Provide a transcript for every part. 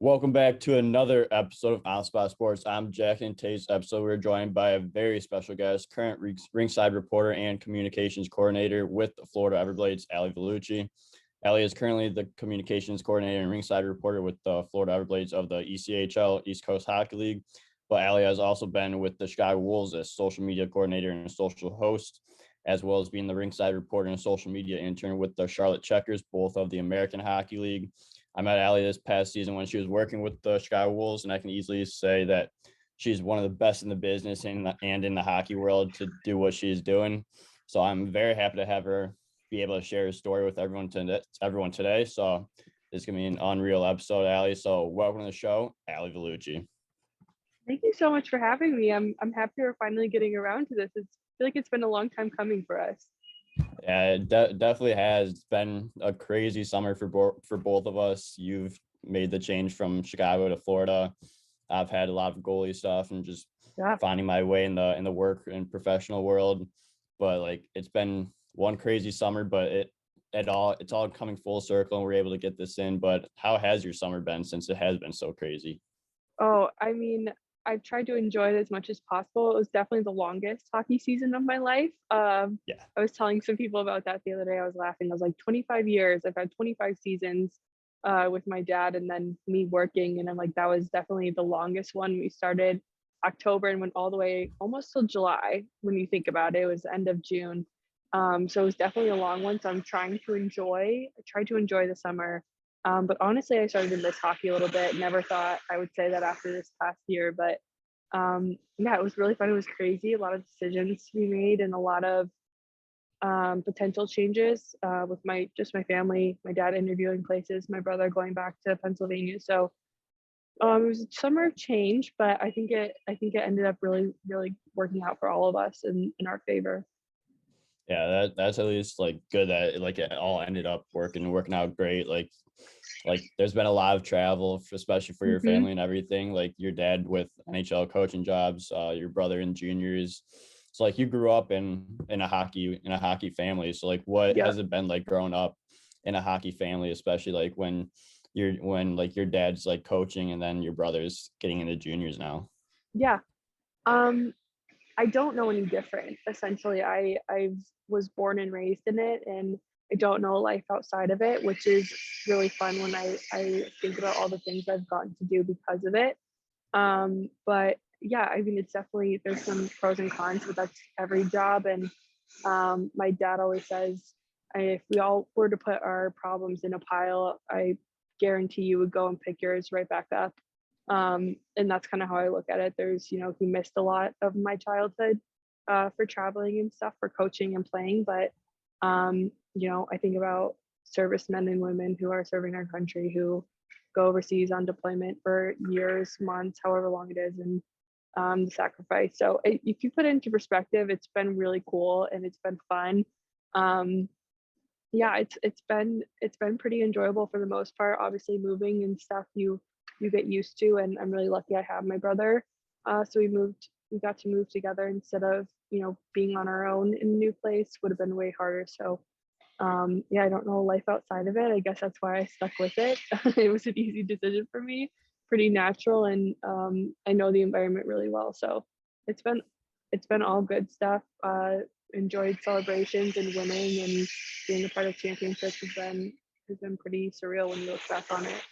Welcome back to another episode of On Spot Sports. I'm Jack, and today's episode we're joined by a very special guest, current ringside reporter and communications coordinator with the Florida Everblades, Alli Vellucci. Alli is currently the communications coordinator and ringside reporter with the Florida Everblades of the ECHL, East Coast Hockey League. But Alli has also been with the Chicago Wolves as social media coordinator and social host, as well as being the ringside reporter and social media intern with the Charlotte Checkers, both of the American Hockey League. I met Alli this past season when she was working with the Chicago Wolves, and I can easily say that she's one of the best in the business and in the hockey world to do what she's doing. So I'm very happy to have her be able to share her story with everyone today. So this is going to be an unreal episode, Alli. So welcome to the show, Alli Vellucci. Thank you so much for having me. I'm happy we're finally getting around to this. I feel like it's been a long time coming for us. Yeah, it definitely has. It's been a crazy summer for both of us. You've made the change from Chicago to Florida. I've had a lot of goalie stuff and just finding my way in the work and professional world. But like it's been one crazy summer, but it's all coming full circle and we're able to get this in. But how has your summer been since it has been so crazy? Oh, I mean, I've tried to enjoy it as much as possible. It was definitely the longest hockey season of my life. Yeah. I was telling some people about that the other day. I was laughing. I was like, 25 years. I've had 25 seasons with my dad and then me working. And I'm like, that was definitely the longest one. We started October and went all the way almost till July. When you think about it, it was the end of June. So it was definitely a long one. So I'm trying to enjoy, I tried to enjoy the summer. But honestly, I started to miss hockey a little bit. Never thought I would say that after this past year, but yeah, it was really fun. It was crazy. A lot of decisions to be made and a lot of potential changes with my family, my dad interviewing places, my brother going back to Pennsylvania. So it was a summer of change, but I think it ended up really working out for all of us in our favor. Yeah, that's at least like good that like it all ended up working out great. Like there's been a lot of travel, especially for your Mm-hmm. family and everything. Like your dad with NHL coaching jobs, your brother in juniors. So like you grew up in a hockey family. So like what Yeah. has it been like growing up in a hockey family, especially like when like your dad's like coaching and then your brother's getting into juniors now? Yeah. Um, I don't know any different. Essentially, I was born and raised in it, and I don't know life outside of it, which is really fun when I think about all the things I've gotten to do because of it. But yeah, I mean, it's definitely there's some pros and cons, but that's every job. And my dad always says, if we all were to put our problems in a pile, I guarantee you would go and pick yours right back up. And that's kind of how I look at it. There's, he missed a lot of my childhood for traveling and stuff, for coaching and playing. But, I think about servicemen and women who are serving our country, who go overseas on deployment for years, months, however long it is, and the sacrifice. So if you put it into perspective, it's been really cool and it's been fun. Um, yeah, it's been pretty enjoyable for the most part. Obviously, moving and stuff you get used to, and I'm really lucky I have my brother. So we got to move together instead of being on our own in a new place would have been way harder. So yeah, I don't know life outside of it. I guess that's why I stuck with it. It was an easy decision for me, pretty natural, and I know the environment really well. So it's been all good stuff. Enjoyed celebrations and winning and being a part of championships has been pretty surreal when you look back on it.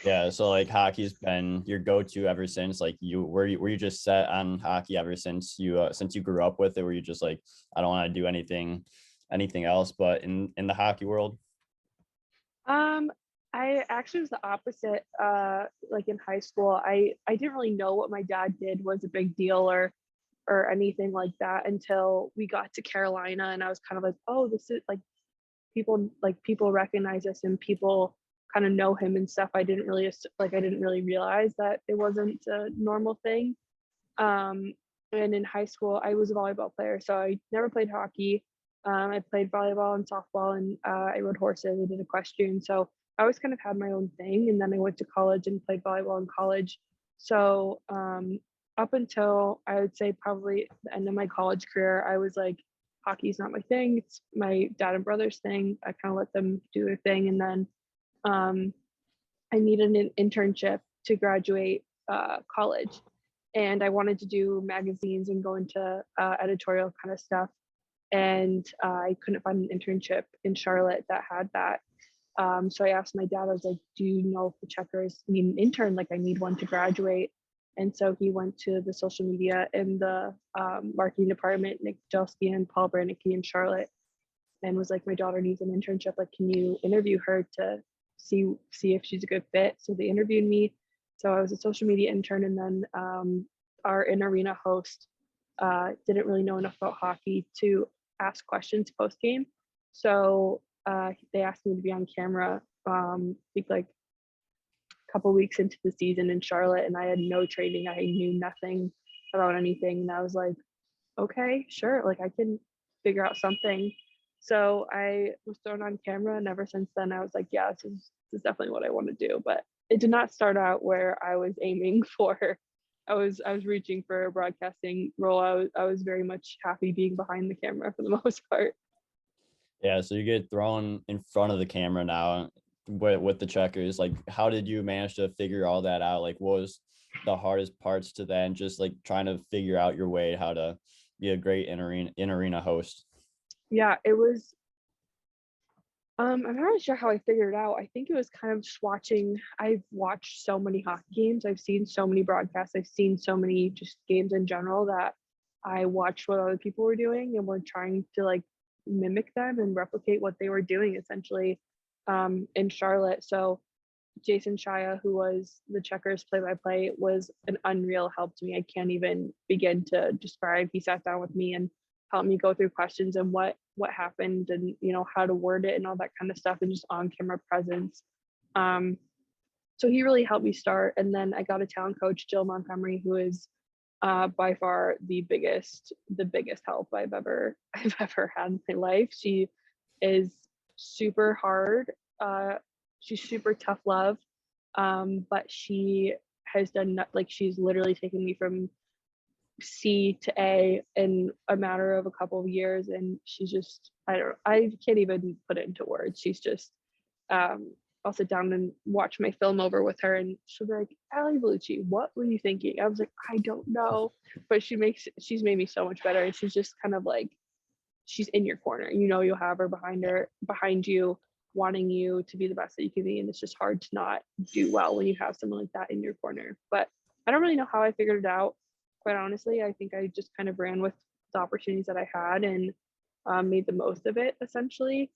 Yeah, so like hockey's been your go-to ever since. Like were you just set on hockey ever since you grew up with it? Were you just like I don't want to do anything else but in the hockey world? Um, I actually was the opposite. Like in high school, I didn't really know what my dad did was a big deal or anything like that until we got to Carolina, and I was kind of like, oh, this is people recognize us and people kind of know him and stuff. I didn't really realize that it wasn't a normal thing. Um, and in high school, I was a volleyball player, so I never played hockey. I played volleyball and softball, and I rode horses. I did equestrian, so I always kind of had my own thing. And then I went to college and played volleyball in college. So up until I would say probably the end of my college career, I was like, hockey's not my thing. It's my dad and brother's thing. I kind of let them do their thing, and then um, I needed an internship to graduate college, and I wanted to do magazines and go into editorial kind of stuff. And I couldn't find an internship in Charlotte that had that. So I asked my dad, I was like, do you know if the Checkers need an intern? Like, I need one to graduate. And so he went to the social media and the marketing department, Nick Jelsky and Paul Branicki in Charlotte, and was like, my daughter needs an internship. Like, can you interview her to see if she's a good fit? So they interviewed me. So I was a social media intern, and then our in-arena host didn't really know enough about hockey to ask questions post game. So they asked me to be on camera. I think like a couple weeks into the season in Charlotte, and I had no training. I knew nothing about anything, and I was like, okay, sure, like I can figure out something. So I was thrown on camera, and ever since then I was like, yeah, this is definitely what I want to do. But it did not start out where I was aiming for. I was reaching for a broadcasting role. I was very much happy being behind the camera for the most part. Yeah, so you get thrown in front of the camera now with the Checkers. Like, how did you manage to figure all that out? Like, what was the hardest parts to that, and just like trying to figure out your way how to be a great in-arena host? Yeah, it was I'm not really sure how I figured it out. I think it was kind of just watching. I've watched so many hockey games. I've seen so many broadcasts. I've seen so many just games in general that I watched what other people were doing and were trying to like mimic them and replicate what they were doing essentially in Charlotte. So Jason Shaya, who was the Checkers play-by-play, was an unreal help to me. I can't even begin to describe. He sat down with me and helped me go through questions and what happened, and how to word it and all that kind of stuff, and just on camera presence. So he really helped me start. And then I got a talent coach, Jill Montgomery, who is by far the biggest help I've ever had in my life. She is super hard. She's super tough love, but she has done like she's literally taken me from C to A in a matter of a couple of years, and she's just I can't even put it into words. She's just I'll sit down and watch my film over with her, and she'll be like, Alli Vellucci, what were you thinking? I was like, I don't know, but she's made me so much better, and she's just kind of like, she's in your corner. You'll have her behind you, wanting you to be the best that you can be, and it's just hard to not do well when you have someone like that in your corner. But I don't really know how I figured it out, quite honestly. I think I just kind of ran with the opportunities that I had and made the most of it, essentially.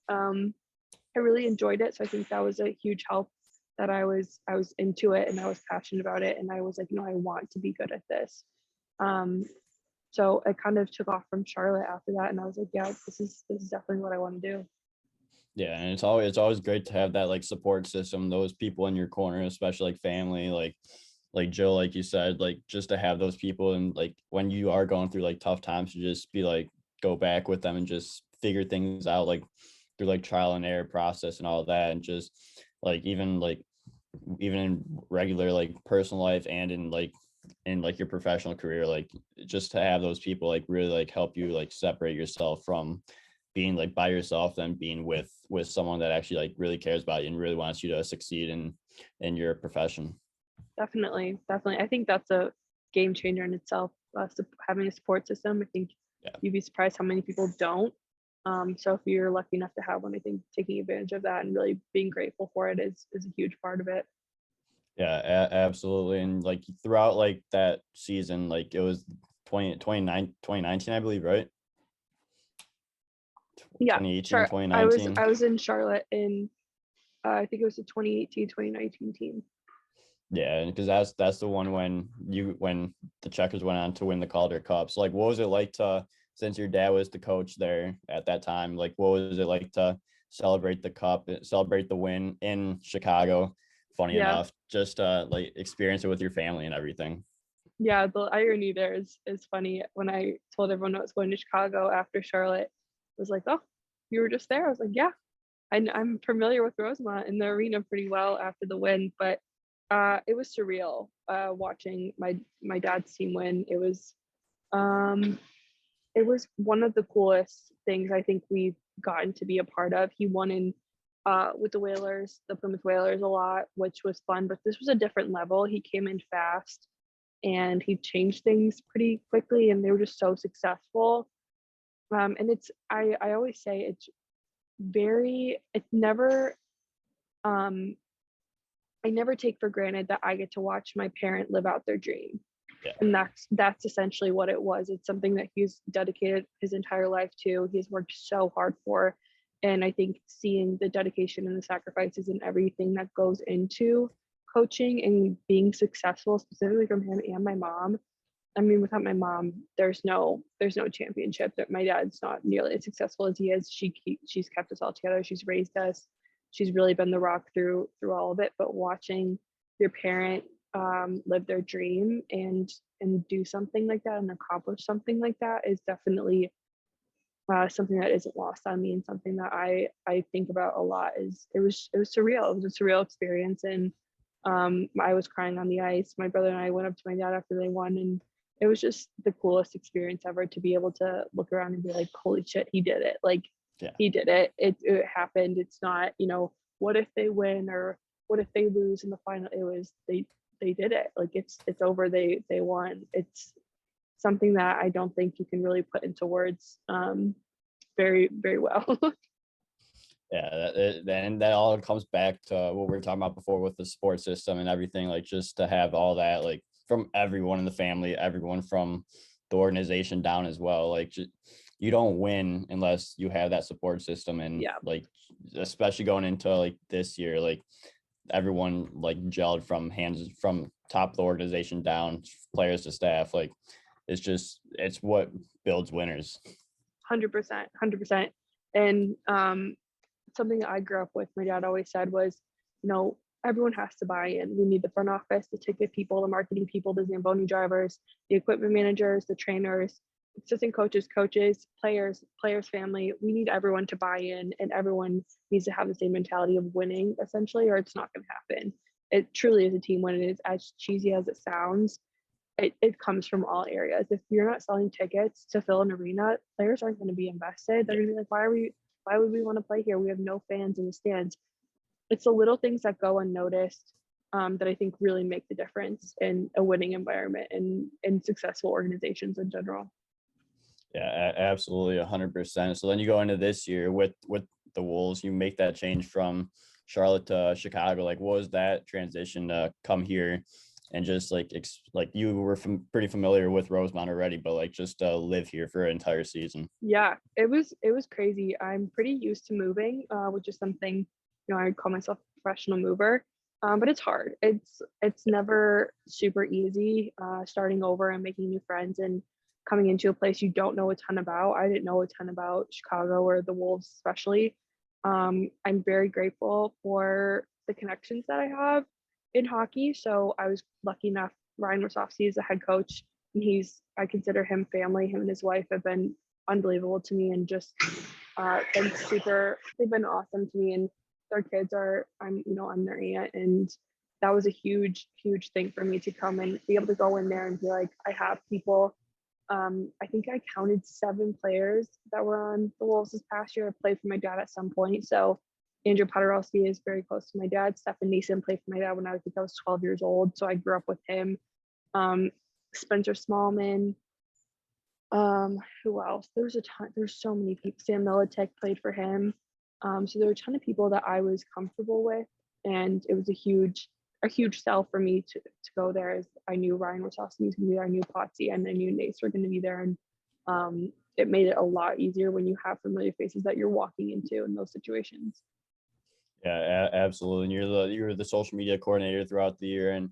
I really enjoyed it, so I think that was a huge help, that I was into it and I was passionate about it, and I was like, I want to be good at this. So I kind of took off from Charlotte after that, and I was like, yeah, this is definitely what I want to do. Yeah, and it's always great to have that like support system, those people in your corner, especially like family, like Jill, like you said, like just to have those people, and like when you are going through like tough times, to just be like, go back with them and just figure things out, like through like trial and error process and all of that, and just like even in regular like personal life and in like your professional career, like just to have those people like really like help you like separate yourself from being like by yourself and being with someone that actually like really cares about you and really wants you to succeed in your profession. Definitely. I think that's a game changer in itself. Having a support system, I think you'd be surprised how many people don't. So if you're lucky enough to have one, I think taking advantage of that and really being grateful for it is a huge part of it. Yeah, absolutely. And like throughout like that season, like it was 2019, I believe, right? Yeah, 2018, sure. 2019. I was in Charlotte in I think it was the 2018, 2019 team. Yeah, because that's the one when the Checkers went on to win the Calder Cup. So like, what was it like to, since your dad was the coach there at that time, like what was it like to celebrate the cup, celebrate the win in Chicago? Funny enough, just like experience it with your family and everything. Yeah, the irony there is funny. When I told everyone I was going to Chicago after Charlotte, it was like, oh, you were just there? I was like, yeah. I'm familiar with Rosemont and the arena pretty well after the win, but it was surreal watching my dad's team win. It was one of the coolest things I think we've gotten to be a part of. He won in with the Whalers, the Plymouth Whalers a lot, which was fun, but this was a different level. He came in fast and he changed things pretty quickly, and they were just so successful. And I always say it's never, um, I never take for granted that I get to watch my parent live out their dream. Yeah. And that's essentially what it was. It's something that he's dedicated his entire life to. He's worked so hard for. And I think seeing the dedication and the sacrifices and everything that goes into coaching and being successful, specifically from him and my mom. I mean, without my mom, there's no championship. That my dad's not nearly as successful as he is. She's kept us all together. She's raised us. She's really been the rock through all of it. But watching your parent live their dream and do something like that and accomplish something like that is definitely something that isn't lost on me, and something that I think about a lot. It was surreal. It was a surreal experience, and I was crying on the ice. My brother and I went up to my dad after they won, and it was just the coolest experience ever to be able to look around and be like, holy shit, he did it. Like, Yeah. he did it. It happened. It's not, what if they win or what if they lose in the final? It was, they did it. Like, it's over. They won. It's something that I don't think you can really put into words very, very well. Yeah, and that all comes back to what we were talking about before with the support system and everything, like just to have all that, like from everyone in the family, everyone from the organization down as well. Like you don't win unless you have that support system. And Yeah. like, especially going into like this year, like everyone like gelled from top of the organization down, players to staff. Like it's what builds winners. 100%. And something that I grew up with, my dad always said was, everyone has to buy in. We need the front office, the ticket people, the marketing people, the Zamboni drivers, the equipment managers, the trainers, assistant coaches, players, family. We need everyone to buy in, and everyone needs to have the same mentality of winning, essentially, or it's not going to happen. It truly is a team win. It is as cheesy as it sounds. It comes from all areas. If you're not selling tickets to fill an arena, players aren't going to be invested. They're going to be like, why would we want to play here? We have no fans in the stands. It's the little things that go unnoticed that I think really make the difference in a winning environment and in successful organizations in general. Yeah, absolutely, 100%. So then you go into this year with the Wolves, you make that change from Charlotte to Chicago. Like, what was that transition to come here and just like you were pretty familiar with Rosemount already, but like just live here for an entire season? Yeah, it was crazy. I'm pretty used to moving, which is something, I would call myself a professional mover. But it's hard. It's never super easy starting over and making new friends and coming into a place you don't know a ton about. I didn't know a ton about Chicago or the Wolves, especially. I'm very grateful for the connections that I have in hockey. So I was lucky enough. Ryan Rosofsky is the head coach, and I consider him family. Him and his wife have been unbelievable to me, and just they've been awesome to me. And their kids I'm their aunt, and that was a huge thing for me to come and be able to go in there and be like, I have people. I think I counted 7 players that were on the Wolves this past year. I played for my dad at some point. So Andrew Podorowski is very close to my dad. Stefan Neeson played for my dad when I was 12 years old. So I grew up with him. Spencer Smallman. Who else? There's so many people. Sam Militek played for him. So there were a ton of people that I was comfortable with, and it was a huge sell for me to go there, as I knew Ryan Rosofsky was going to be there, I knew Potsy, and I knew Nace were going to be there, and it made it a lot easier when you have familiar faces that you're walking into in those situations. Yeah, absolutely. And you're the social media coordinator throughout the year and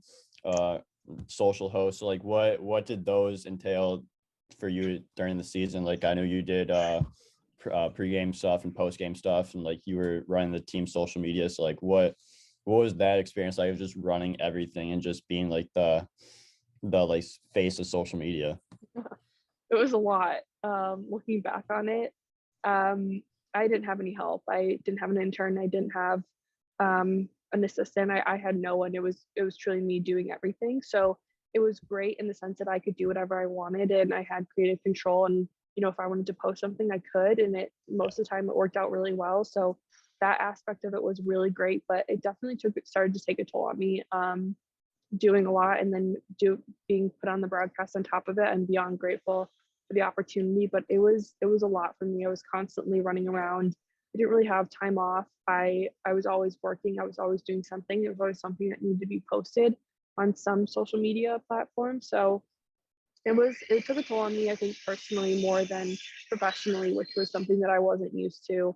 social host. So like what did those entail for you during the season? Like I know you did pre-game stuff and post-game stuff, and like you were running the team social media. So like what was that experience like of just running everything and just being like the like face of social media? It was a lot. Looking back on it, I didn't have any help. I didn't have an intern. I didn't have an assistant. I had no one. It was truly me doing everything. So it was great in the sense that I could do whatever I wanted, and I had creative control. And if I wanted to post something, I could. And most of the time, it worked out really well. So that aspect of it was really great, but it definitely started to take a toll on me. Doing a lot and then being put on the broadcast on top of it. I'm beyond grateful for the opportunity, but it was a lot for me. I was constantly running around. I didn't really have time off. I was always working. I was always doing something. It was always something that needed to be posted on some social media platform. So it took a toll on me, I think, personally more than professionally, which was something that I wasn't used to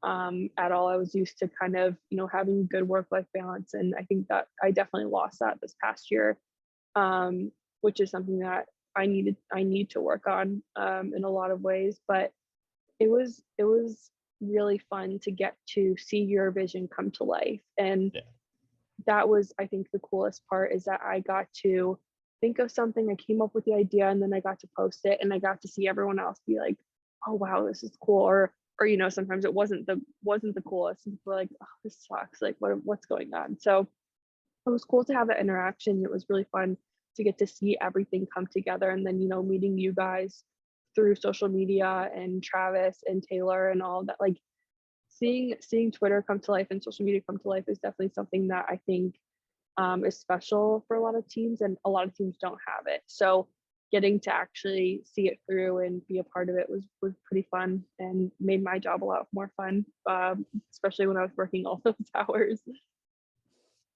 at all. I was used to kind of, having good work-life balance. And I think that I definitely lost that this past year, which is something that I need to work on in a lot of ways. But it was really fun to get to see your vision come to life. And that was, I think, the coolest part, is that I got to think of something, I came up with the idea, and then I got to post it, and I got to see everyone else be like, oh wow, this is cool. Or sometimes it wasn't the coolest, and people were like, oh, this sucks, like what's going on. So it was cool to have that interaction. It was really fun to get to see everything come together. And then meeting you guys through social media, and Travis and Taylor and all that, like seeing Twitter come to life and social media come to life is definitely something that I think is special for a lot of teams, and a lot of teams don't have it. So getting to actually see it through and be a part of it was pretty fun, and made my job a lot more fun, especially when I was working all those hours.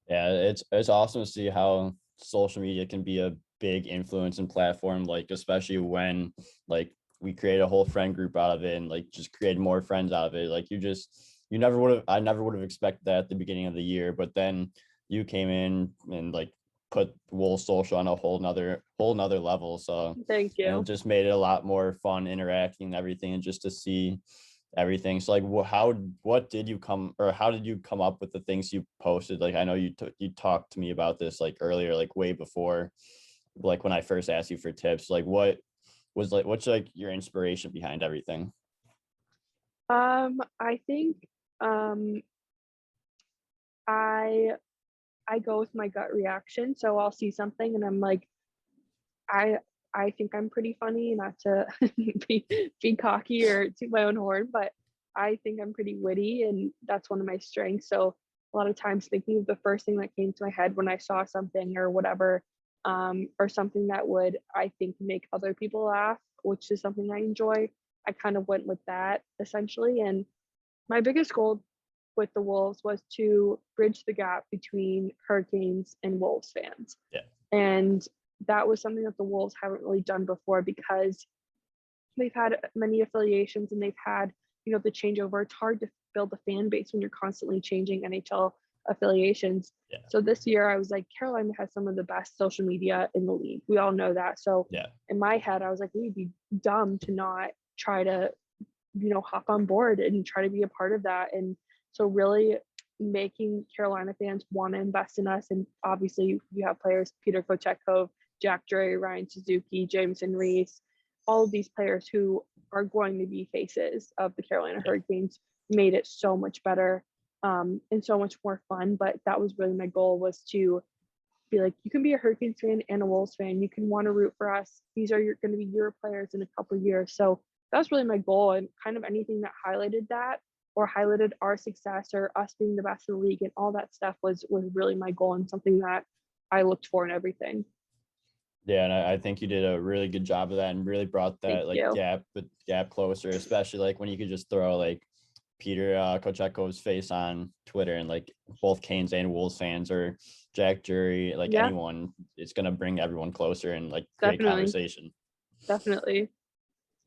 Yeah, it's awesome to see how social media can be a big influence and platform, like especially when like we create a whole friend group out of it, and like just create more friends out of it. Like I never would have expected that at the beginning of the year, but then you came in and like put Wolves social on a whole nother level. So Thank you. it just made it a lot more fun interacting and everything, and just to see everything. So like how did you come up with the things you posted? Like I know you talked to me about this like earlier, like way before, like when I first asked you for tips. Like what's like your inspiration behind everything? I think I I go with my gut reaction. So I'll see something and I'm like, I I think I'm pretty funny, not to be cocky or toot my own horn, but I think I'm pretty witty, and that's one of my strengths. So a lot of times thinking of the first thing that came to my head when I saw something or whatever, or something that would, I think, make other people laugh, which is something I enjoy. I kind of went with that essentially. And my biggest goal with the Wolves was to bridge the gap between Hurricanes and Wolves fans. Yeah. And that was something that the Wolves haven't really done before, because they've had many affiliations and they've had, the changeover. It's hard to build a fan base when you're constantly changing NHL affiliations. Yeah. So this year I was like, Carolina has some of the best social media in the league. We all know that. So Yeah. in my head, I was like, we'd be dumb to not try to, hop on board and try to be a part of that. And so really making Carolina fans want to invest in us. And obviously you have players, Peter Kochetkov, Jack Drury, Ryan Suzuki, Jameson Reese, all of these players who are going to be faces of the Carolina Hurricanes, made it so much better, and so much more fun. But that was really my goal, was to be like, you can be a Hurricanes fan and a Wolves fan. You can want to root for us. These are going to be your players in a couple of years. So that's really my goal, and kind of anything that highlighted that or highlighted our success or us being the best in the league and all that stuff was really my goal, and something that I looked for in everything. Yeah, and I think you did a really good job of that, and really brought that gap closer, especially like when you could just throw like Peter Kochetkov's face on Twitter, and like both Canes and Wolves fans or Jack Drury, like anyone, it's gonna bring everyone closer and like create conversation. Definitely.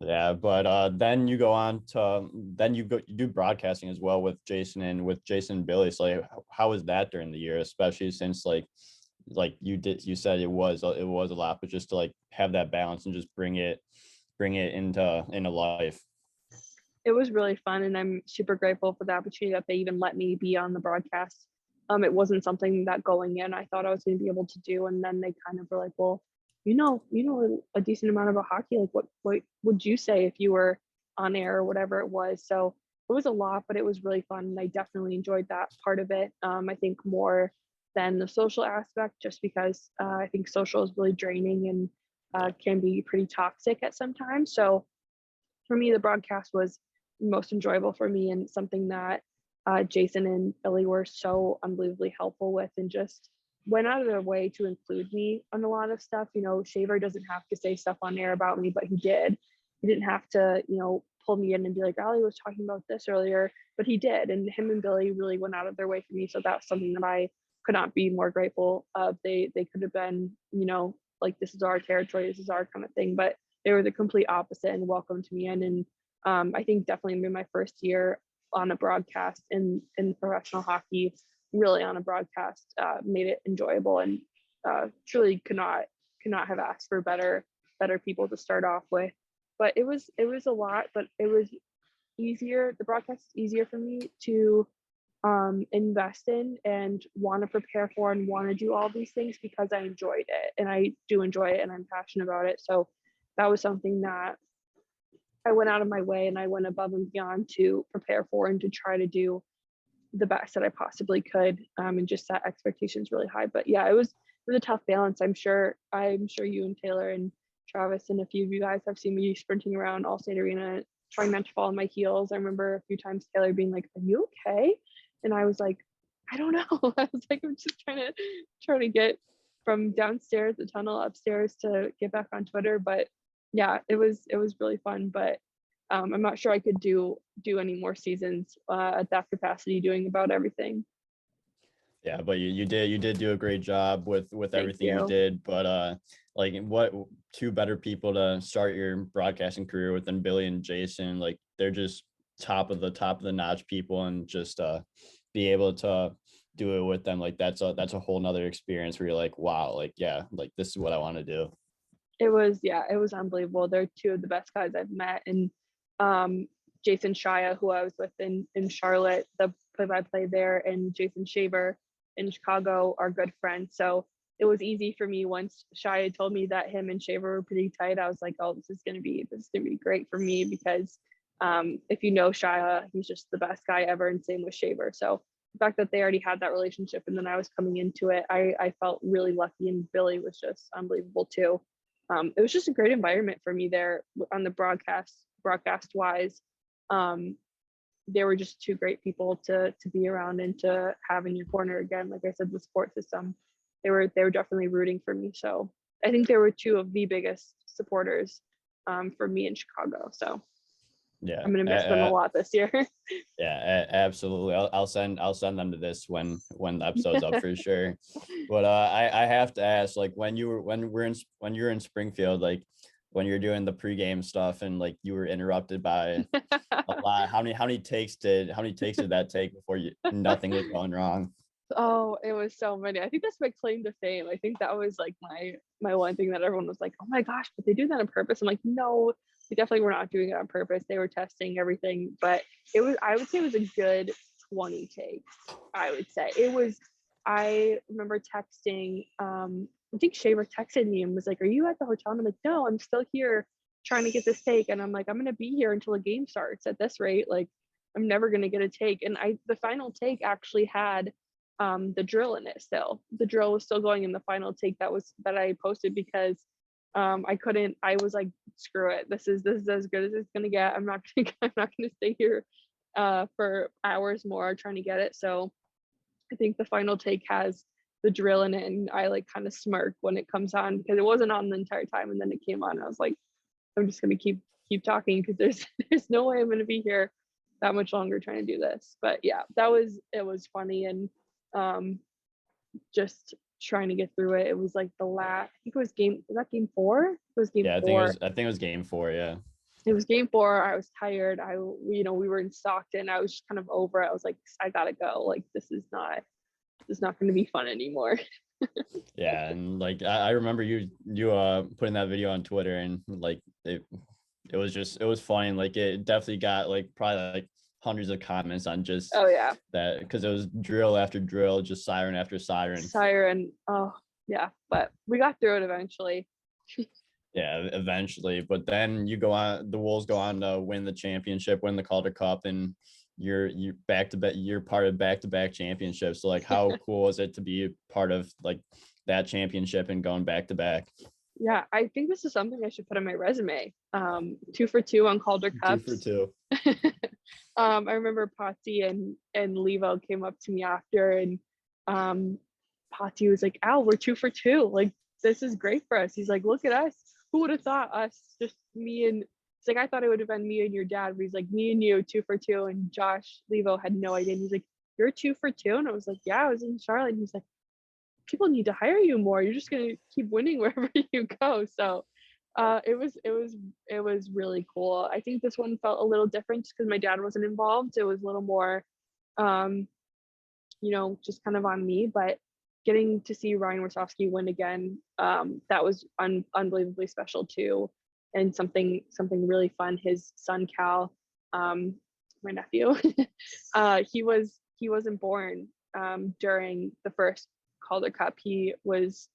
Yeah, but then you go on to you do broadcasting as well with Jason and Billy. So like, how was that during the year, especially since like you said it was a lot, but just to like have that balance and just bring it into life. It was really fun, and I'm super grateful for the opportunity that they even let me be on the broadcast. It wasn't something that going in I thought I was going to be able to do, and then they kind of were like, well, you know a decent amount about hockey. Like, what would you say if you were on air or whatever it was? So it was a lot, but it was really fun, and I definitely enjoyed that part of it. I think more than the social aspect, just because I think social is really draining and can be pretty toxic at some times. So for me, the broadcast was most enjoyable for me, and something that Jason and Billy were so unbelievably helpful with, and just went out of their way to include me on a lot of stuff. Shaver doesn't have to say stuff on air about me, but he did. He didn't have to, pull me in and be like, Alli was talking about this earlier, but he did. And him and Billy really went out of their way for me. So that's something that I could not be more grateful of. They could have been, like, this is our territory, this is our kind of thing, but they were the complete opposite and welcomed me in. And I think definitely in my first year on a broadcast in professional hockey, really on a broadcast, made it enjoyable, and truly could not have asked for better people to start off with. But it was a lot, but it was easier. The broadcast is easier for me to invest in and want to prepare for and want to do all these things, because I enjoyed it, and I do enjoy it, and I'm passionate about it. So that was something that I went out of my way, and I went above and beyond to prepare for and to try to do the best that I possibly could, and just set expectations really high. But yeah, it was a tough balance. I'm sure you and Taylor and Travis and a few of you guys have seen me sprinting around Allstate Arena trying not to fall on my heels. I remember a few times Taylor being like, "Are you okay?" And I was like, "I don't know." I was like, "I'm just trying to get from downstairs the tunnel upstairs to get back on Twitter." But yeah, it was really fun. But I'm not sure I could do any more seasons at that capacity, doing about everything. Yeah, but you did do a great job with everything you did. But like, what two better people to start your broadcasting career with than Billy and Jason? Like, they're just top of the notch people, and just be able to do it with them, like that's a whole nother experience where you're like, wow, like, yeah, like this is what I want to do. It was unbelievable. They're two of the best guys I've met. And Jason Shia, who I was with in Charlotte, the play-by-play there, and Jason Shaver in Chicago are good friends. So it was easy for me once Shia told me that him and Shaver were pretty tight. I was like, oh, this is gonna be great for me, because if you know Shia, he's just the best guy ever, and same with Shaver. So the fact that they already had that relationship, and then I was coming into it, I felt really lucky. And Billy was just unbelievable too. It was just a great environment for me there on the broadcast wise. They were just two great people to be around and to have in your corner. Again, like I said, the support system, they were definitely rooting for me. So I think they were two of the biggest supporters for me in Chicago. So Yeah, I'm gonna miss them a lot this year. Yeah, absolutely. I'll send them to this when the episode's up for sure. But I have to ask, like, when you're in Springfield, like when you're doing the pregame stuff, and like you were interrupted by a lot. How many takes did that take before nothing was going wrong? Oh, it was so many. I think that's my claim to fame. I think that was like my one thing that everyone was like, "Oh my gosh, but they do that on purpose." I'm like, no, they definitely were not doing it on purpose. They were testing everything, but I would say it was a good 20 takes. I would say it was. I remember texting, I think Shaver texted me and was like, "Are you at the hotel?" And I'm like, "No, I'm still here trying to get this take." And I'm like, "I'm gonna be here until the game starts at this rate. Like, I'm never gonna get a take." And the final take actually had the drill in it still. The drill was still going in the final take that I posted, because I was like, screw it. This is as good as it's gonna get. I'm not gonna stay here for hours more trying to get it. So I think the final take has the drill in it, and I like kind of smirk when it comes on, because it wasn't on the entire time, and then it came on. I was like, I'm just gonna keep talking, because there's no way I'm gonna be here that much longer trying to do this. But yeah, it was funny. And just trying to get through it. It was like I think it was game 4? It was game 4. I think it was game 4. Yeah. It was game 4. I was tired. We were in Stockton. I was just kind of over it. I was like, I gotta go. Like, this is not going to be fun anymore. Yeah, and like I remember you putting that video on Twitter, and like it was funny, and like it definitely got like probably like hundreds of comments on just that, because it was drill after drill, just siren after siren. Oh yeah, but we got through it eventually. Yeah, eventually. But then the Wolves go on to win the championship, win the Calder Cup, and you're back to back. You're part of back-to-back championships. So like, how cool is it to be part of like that championship and going back to back? Yeah, I think this is something I should put on my resume. 2 for 2 on Calder Two for Cups. two. I remember Potsy and Levo came up to me after, and Potsy was like, "Al, we're 2 for 2. Like, this is great for us." He's like, "Look at us. Who would have thought us? Just me and." It's like, "I thought it would have been me and your dad." But he's like, "Me and you, 2 for 2." And Josh Levo had no idea. And he's like, "You're 2 for 2?" And I was like, "Yeah, I was in Charlotte." And he's like, "People need to hire you more. You're just gonna keep winning wherever you go." So it was really cool. I think this one felt a little different just because my dad wasn't involved. It was a little more, um, just kind of on me. But getting to see Ryan Warsofsky win again, that was unbelievably special too, and something really fun. His son Cal, my nephew, he wasn't born during the first Calder Cup. He was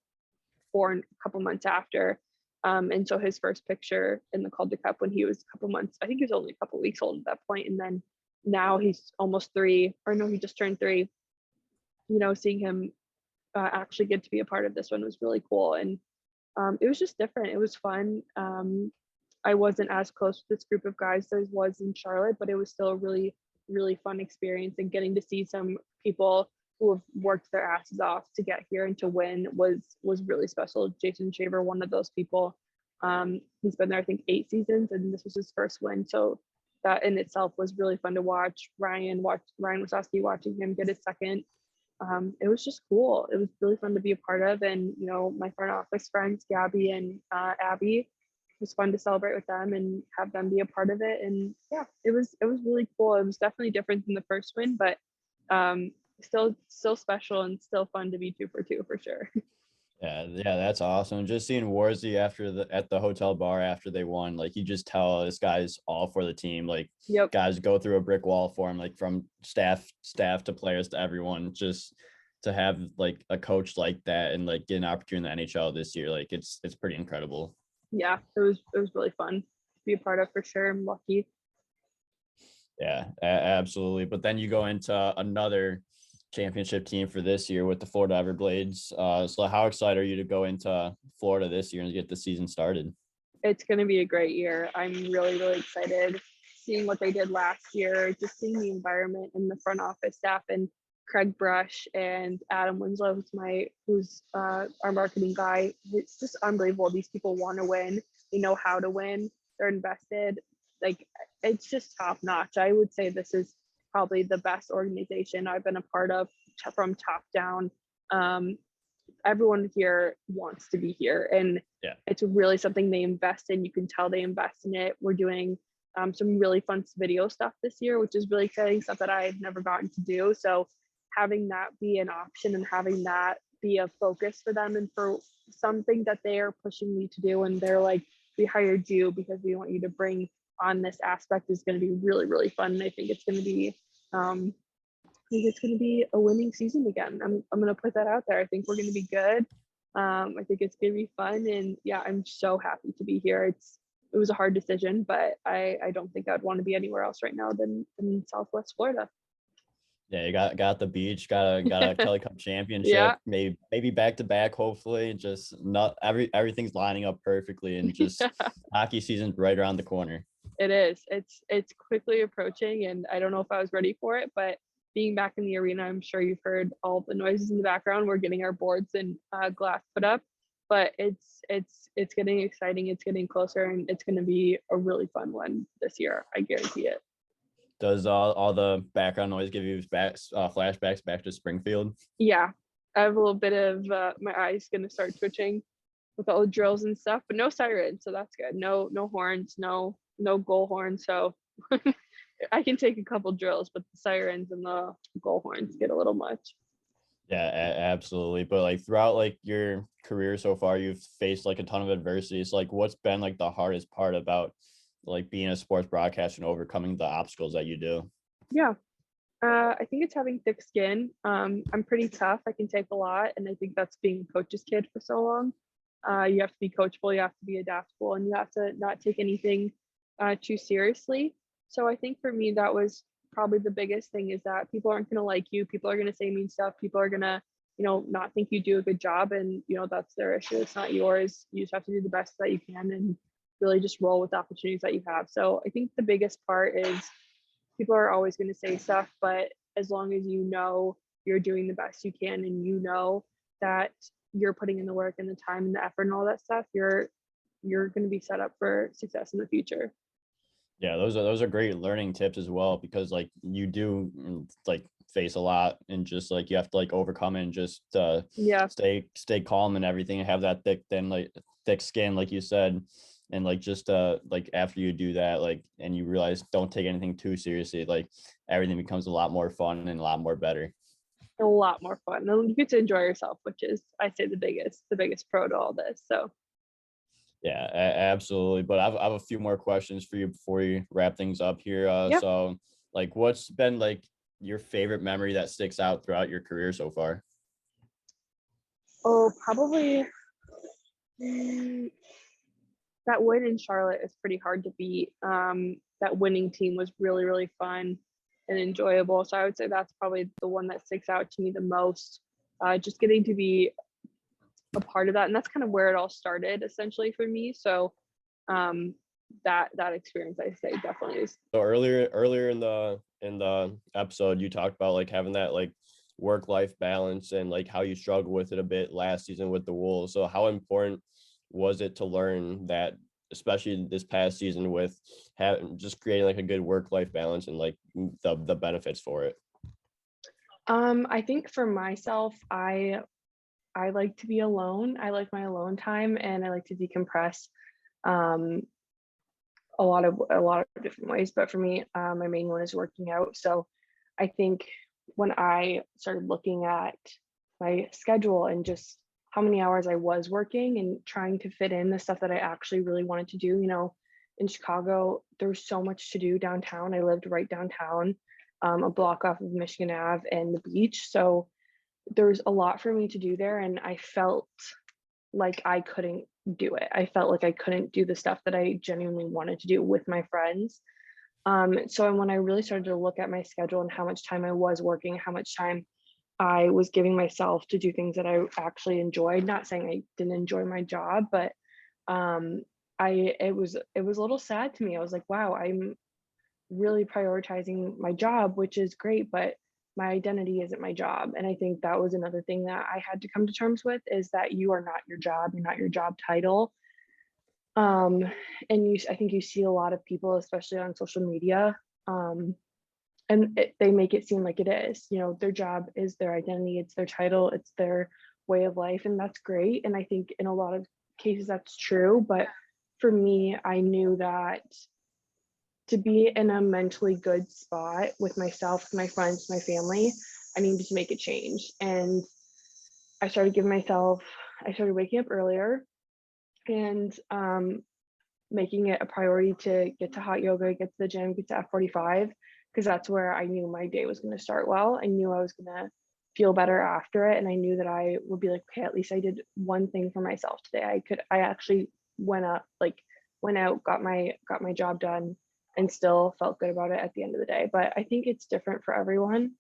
born a couple months after. And so his first picture in the Calder Cup when he was a couple months, I think he was only a couple weeks old at that point. And then now he's almost 3, or no, he just turned 3. Seeing him actually get to be a part of this one was really cool. And it was just different. It was fun. I wasn't as close with this group of guys as I was in Charlotte, but it was still a really, really fun experience. And getting to see some people who have worked their asses off to get here and to win was really special. Jason Shaver, one of those people. He's been there, I think, 8 seasons, and this was his first win. So that in itself was really fun to watch. Ryan Wasowski, watching him get his second. It was just cool. It was really fun to be a part of. And, my front office friends, Gabby and Abby, it was fun to celebrate with them and have them be a part of it. And yeah, it was really cool. It was definitely different than the first win, but still special and still fun to be 2 for 2 for sure. Yeah, that's awesome. Just seeing Warzy at the hotel bar after they won, like you just tell this guy's all for the team. Like Yep. guys go through a brick wall for him, like from staff to players to everyone. Just to have like a coach like that and like get an opportunity in the NHL this year, like it's pretty incredible. Yeah, it was really fun to be a part of for sure. I'm lucky. Yeah, absolutely. But then you go into another championship team for this year with the Florida Everblades. So how excited are you to go into Florida this year and get the season started? It's going to be a great year. I'm really, really excited seeing what they did last year, just seeing the environment and the front office staff, and Craig Brush and Adam Winslow, who's our marketing guy. It's just unbelievable. These people want to win. They know how to win. They're invested. Like, it's just top notch. I would say this is probably the best organization I've been a part of from top down. Everyone here wants to be here, and Yeah. it's really something they invest in. You can tell they invest in it. We're doing some really fun video stuff this year, which is really exciting, stuff that I've never gotten to do. So having that be an option and having that be a focus for them, and for something that they are pushing me to do, and they're like, "We hired you because we want you to bring on this aspect," is going to be really, really fun. And I think it's going to be a winning season again. I'm going to put that out there. I think we're going to be good. I think it's going to be fun. And yeah, I'm so happy to be here. It was a hard decision, but I don't think I'd want to be anywhere else right now than in Southwest Florida. Yeah, you got the beach, got a Kelly Cup championship, Yeah. maybe back to back, hopefully. Just not everything's lining up perfectly, and just hockey season's right around the corner. It is. It's quickly approaching, and I don't know if I was ready for it, but being back in the arena, I'm sure you've heard all the noises in the background. We're getting our boards and glass put up, but it's getting exciting. It's getting closer, and it's going to be a really fun one this year. I guarantee it. Does all the background noise give you flashbacks back to Springfield? Yeah, I have a little bit of my eyes going to start twitching with all the drills and stuff, but no sirens, so that's good. No horns, no goal horns. So I can take a couple drills, but the sirens and the goal horns get a little much. Yeah, absolutely. But like throughout like your career so far, you've faced like a ton of adversities. Like what's been like the hardest part about like being a sports broadcaster and overcoming the obstacles that you do? Yeah, I think it's having thick skin. I'm pretty tough. I can take a lot, and I think that's being a coach's kid for so long. You have to be coachable, you have to be adaptable, and you have to not take anything too seriously. So I think for me, that was probably the biggest thing, is that people aren't going to like you. People are going to say mean stuff. People are going to, not think you do a good job, and that's their issue. It's not yours. You just have to do the best that you can and really just roll with the opportunities that you have. So I think the biggest part is people are always going to say stuff, but as long as you're doing the best you can, and that you're putting in the work and the time and the effort and all that stuff, you're going to be set up for success in the future. Yeah, those are great learning tips as well, because like you do like face a lot, and just like you have to like overcome it, and just Yeah, stay calm and everything, and have that thick skin like you said. And like just like after you do that, like, and you realize don't take anything too seriously, like everything becomes a lot more fun and a lot more better. a lot more fun. And you get to enjoy yourself, which is, I say, the biggest pro to all this. So Yeah, absolutely. But I've a few more questions for you before we wrap things up here. yeah. So like, what's been like your favorite memory that sticks out throughout your career so far? Oh, probably mm, that win in Charlotte is pretty hard to beat. That winning team was really, really fun and enjoyable. So I would say that's probably the one that sticks out to me the most. Just getting to be a part of that, and that's kind of where it all started essentially for me. So um, that experience, I say, definitely is. So earlier in the episode, you talked about like having that like work-life balance, and like how you struggled with it a bit last season with the Wolves. So how important was it to learn that, especially this past season, with having just creating like a good work-life balance, and like the benefits for it? I think for myself, I like to be alone. I like my alone time, and I like to decompress. Um, a lot of different ways, but for me, my main one is working out. So I think when I started looking at my schedule and just how many hours I was working and trying to fit in the stuff that I actually really wanted to do, in Chicago, there's so much to do downtown. I lived right downtown, a block off of Michigan Ave and the beach. So there's a lot for me to do there, and I felt like I couldn't do it. I felt like I couldn't do the stuff that I genuinely wanted to do with my friends. So when I really started to look at my schedule and how much time I was working, how much time I was giving myself to do things that I actually enjoyed, not saying I didn't enjoy my job, but um, it was a little sad to me. I was like, wow, I'm really prioritizing my job, which is great, but my identity isn't my job. And I think that was another thing that I had to come to terms with, is that you are not your job, you're not your job title. Um, and I think you see a lot of people, especially on social media, they make it seem like it is, their job is their identity, it's their title, it's their way of life. And that's great. And I think in a lot of cases that's true. But for me, I knew that to be in a mentally good spot with myself, my friends, my family, I needed to make a change. And I started waking up earlier, and making it a priority to get to hot yoga, get to the gym, get to F45, because that's where I knew my day was going to start well. I knew I was going to feel better after it. And I knew that I would be like, okay, at least I did one thing for myself today. I actually went out, got my job done, and still felt good about it at the end of the day. But I think it's different for everyone.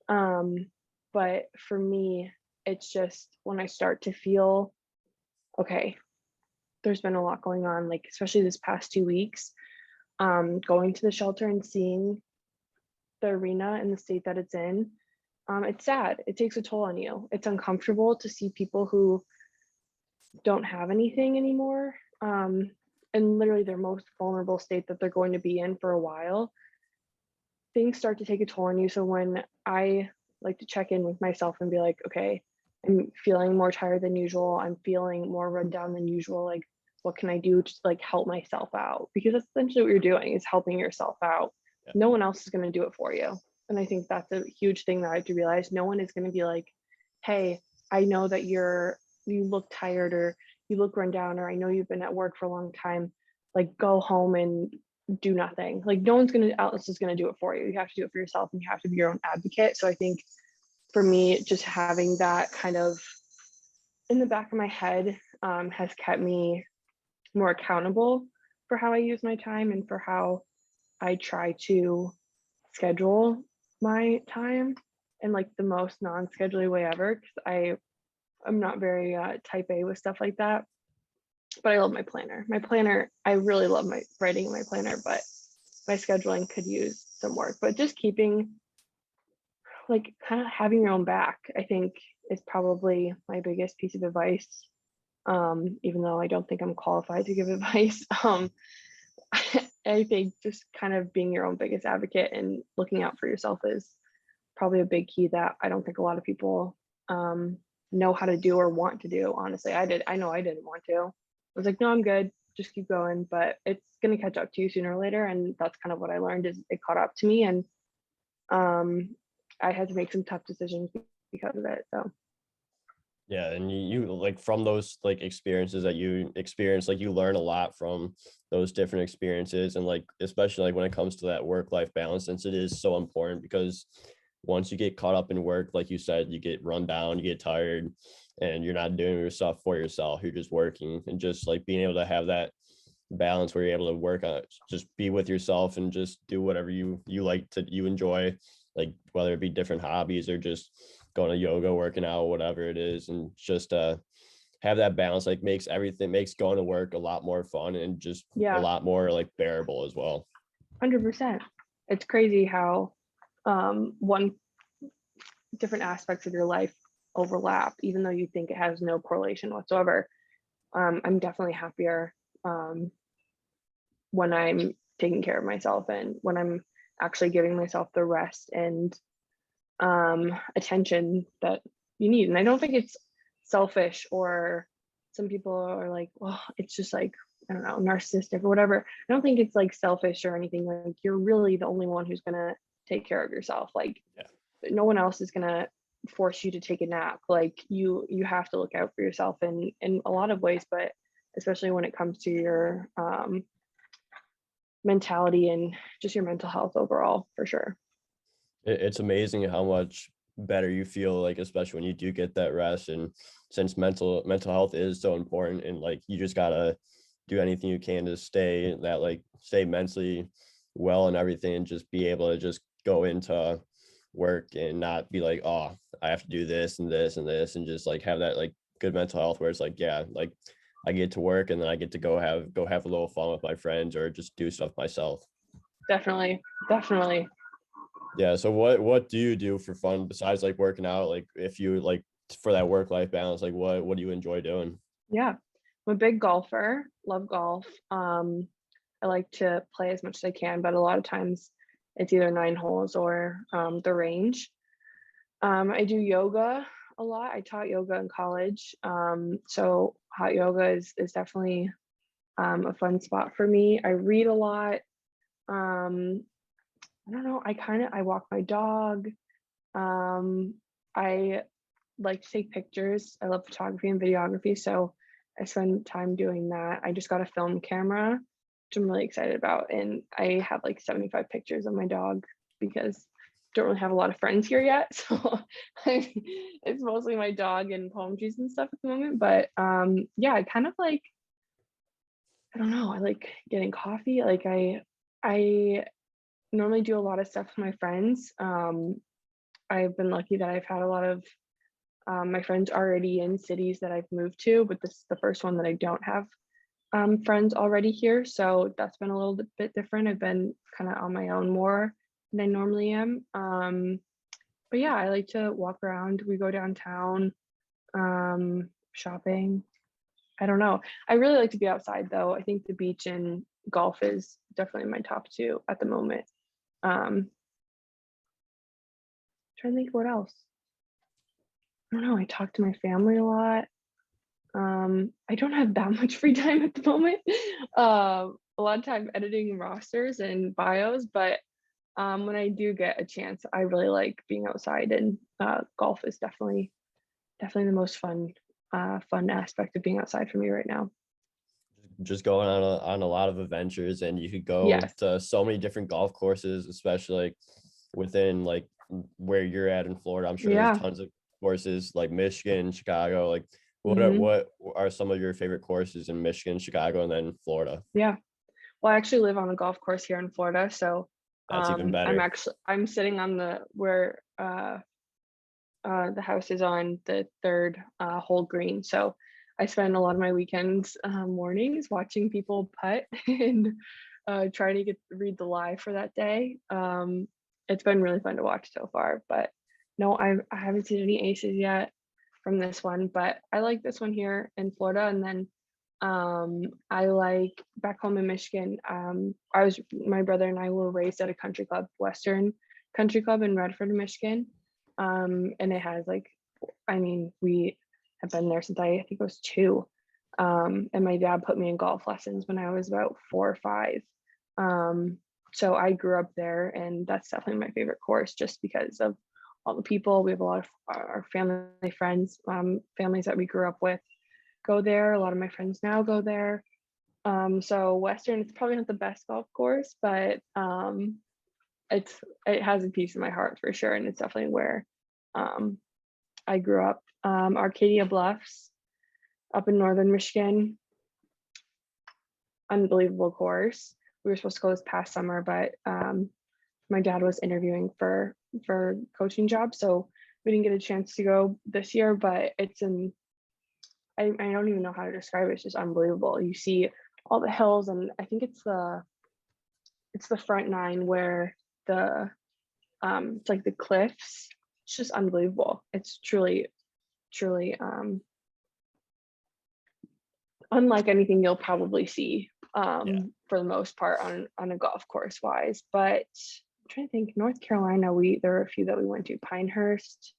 But for me, it's just when I start to feel, okay, there's been a lot going on, like especially this past 2 weeks, going to the shelter and seeing the arena and the state that it's in. It's sad. It takes a toll on you. It's uncomfortable to see people who don't have anything anymore, and literally their most vulnerable state that they're going to be in for a while. Things start to take a toll on you. So when I like to check in with myself and be like, okay, I'm feeling more tired than usual, I'm feeling more run down than usual, like what can I do to like help myself out? Because that's essentially what you're doing, is helping yourself out. Yeah. No one else is going to do it for you. And I think that's a huge thing that I have to realize. No one is going to be like, hey, I know that you look tired, or you look run down, or I know you've been at work for a long time, like go home and do nothing. Like no one's else is going to do it for you. You have to do it for yourself, and you have to be your own advocate. So I think for me, just having that kind of in the back of my head has kept me more accountable for how I use my time and for how I try to schedule my time. in like the most non-scheduly way ever, because I'm not very type A with stuff like that. But I love my planner. My planner, I really love my writing in my planner, but my scheduling could use some work. But just keeping, like, kind of having your own back, I think is probably my biggest piece of advice. Even though I don't think I'm qualified to give advice. I think just kind of being your own biggest advocate and looking out for yourself is probably a big key that I don't think a lot of people know how to do or want to do. Honestly, I know I didn't want to. I was like, no, I'm good. Just keep going. But it's going to catch up to you sooner or later. And that's kind of what I learned is it caught up to me. And I had to make some tough decisions because of it. So. Yeah, and you like from those like experiences that you experience, like you learn a lot from those different experiences, and like especially like when it comes to that work-life balance, since it is so important because once you get caught up in work, like you said, you get run down, you get tired, and you're not doing your stuff for yourself. You're just working, and just like being able to have that balance where you're able to work on it, just be with yourself and just do whatever you like to you enjoy, like whether it be different hobbies or just going to yoga, working out, whatever it is, and just have that balance like makes going to work a lot more fun and just a Yeah, lot more like bearable as well. 100%. It's crazy how one different aspects of your life overlap, even though you think it has no correlation whatsoever. I'm definitely happier when I'm taking care of myself and when I'm actually giving myself the rest and attention that you need. And I don't think it's selfish, or some people are like, well, it's just like, I don't know, narcissistic or whatever. I don't think it's like selfish or anything. Like, you're really the only one who's gonna take care of yourself. Like, Yeah. no one else is gonna force you to take a nap. Like, you have to look out for yourself in a lot of ways, but especially when it comes to your mentality and just your mental health overall, for sure. It's amazing how much better you feel, like especially when you do get that rest. And since mental health is so important, and like you just gotta do anything you can to stay mentally well and everything, and just be able to just go into work and not be like, oh, I have to do this and this and this, and just like have that like good mental health where it's like, yeah, like I get to work and then I get to go have a little fun with my friends or just do stuff myself. Definitely, definitely. Yeah. So what do you do for fun besides like working out? Like if you like for that work-life balance, like what do you enjoy doing? Yeah, I'm a big golfer, love golf. I like to play as much as I can, but a lot of times it's either 9 holes or the range. I do yoga a lot. I taught yoga in college. So hot yoga is definitely a fun spot for me. I read a lot. Um, I don't know. I walk my dog. I like to take pictures. I love photography and videography, so I spend time doing that. I just got a film camera, which I'm really excited about, and I have like 75 pictures of my dog because I don't really have a lot of friends here yet. So it's mostly my dog and palm trees and stuff at the moment. But yeah, I kind of like, I don't know, I like getting coffee. Like I normally do a lot of stuff with my friends. I've been lucky that I've had a lot of my friends already in cities that I've moved to, but this is the first one that I don't have friends already here. So that's been a little bit different. I've been kind of on my own more than I normally am. But yeah, I like to walk around. We go downtown, shopping. I don't know. I really like to be outside though. I think the beach and golf is definitely my top two at the moment. Trying to think what else. I don't know. I talk to my family a lot. I don't have that much free time at the moment. A lot of time editing rosters and bios, but when I do get a chance, I really like being outside, and golf is definitely the most fun aspect of being outside for me right now. Just going on a lot of adventures, and you could go Yes. to so many different golf courses, especially like within like where you're at in Florida. I'm sure there's Yeah. tons of courses like Michigan, Chicago. Like Hmm. what are some of your favorite courses in Michigan, Chicago, and then Florida? Yeah. Well, I actually live on a golf course here in Florida, so That's even better. I'm sitting on the where The house is on the third hole green, so I spend a lot of my weekends mornings watching people putt and trying to read the lie for that day. It's been really fun to watch so far, but no, I haven't seen any aces yet from this one, but I like this one here in Florida. And then I like back home in Michigan. My brother and I were raised at a country club, Western Country Club in Redford, Michigan. And it has like, I mean, we have been there since I think I was 2. And my dad put me in golf lessons when I was about 4 or 5. So I grew up there, and that's definitely my favorite course just because of all the people. We have a lot of our family friends, families that we grew up with go there. A lot of my friends now go there. So Western, it's probably not the best golf course, but it has a piece of my heart for sure, and it's definitely where I grew up. Arcadia Bluffs up in northern Michigan, unbelievable course. We were supposed to go this past summer, but my dad was interviewing for coaching jobs, so we didn't get a chance to go this year. But it's I don't even know how to describe it. It's just unbelievable. You see all the hills, and I think it's the front 9 where it's like the cliffs. It's just unbelievable. It's truly unlike anything you'll probably see for the most part on a golf course wise. But I'm trying to think, North Carolina, there are a few that we went to. Pinehurst,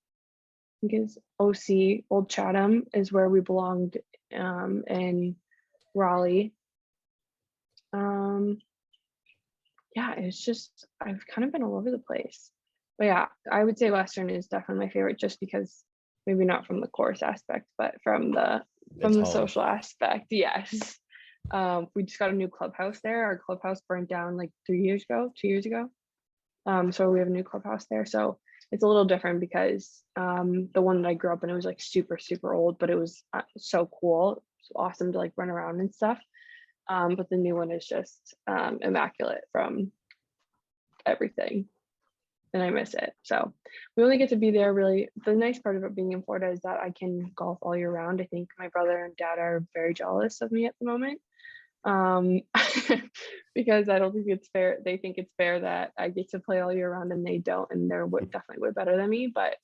I think is OC, Old Chatham is where we belonged, in Raleigh. Yeah, it's just, I've kind of been all over the place. But yeah, I would say Western is definitely my favorite, just because maybe not from the course aspect, but from the social aspect. Yes. We just got a new clubhouse there. Our clubhouse burned down like 2 years ago. So we have a new clubhouse there. So it's a little different because the one that I grew up in, it was like super, super old, but it was so cool. It's awesome to like run around and stuff. But the new one is just immaculate from everything, and I miss it. So we only get to be there. Really, the nice part about being in Florida is that I can golf all year round. I think my brother and dad are very jealous of me at the moment, because I don't think it's fair. They think it's fair that I get to play all year round and they don't, and they're definitely way better than me. But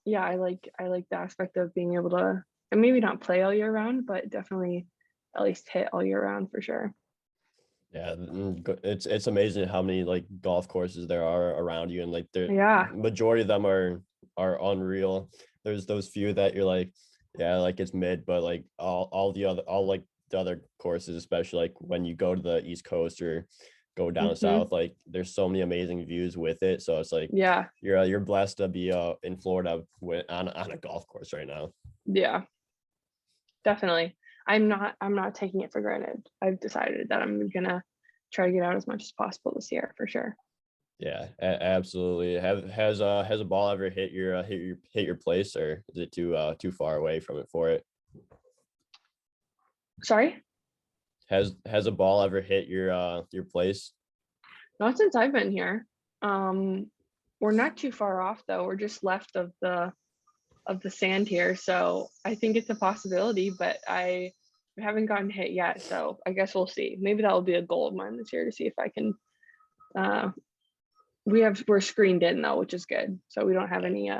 yeah, I like the aspect of being able to, and maybe not play all year round, but definitely at least hit all year round for sure. Yeah, it's amazing how many like golf courses there are around you, and like the majority of them are unreal. There's those few that you're like, yeah, like it's mid, but like all like the other courses, especially like when you go to the East Coast or go down south, like there's so many amazing views with it. So it's like, yeah, you're blessed to be in Florida on a golf course right now. Yeah, definitely. I'm not taking it for granted. I've decided that I'm gonna try to get out as much as possible this year for sure. Yeah, absolutely. Has a ball ever hit your place, or is it too far away from it for it? Sorry? Has a ball ever hit your place? Not since I've been here. We're not too far off though. We're just left of the sand here, so I think it's a possibility, but I haven't gotten hit yet, so I guess we'll see. Maybe that'll be a goal of mine this year, to see if I can. We're screened in though, which is good, so we don't have any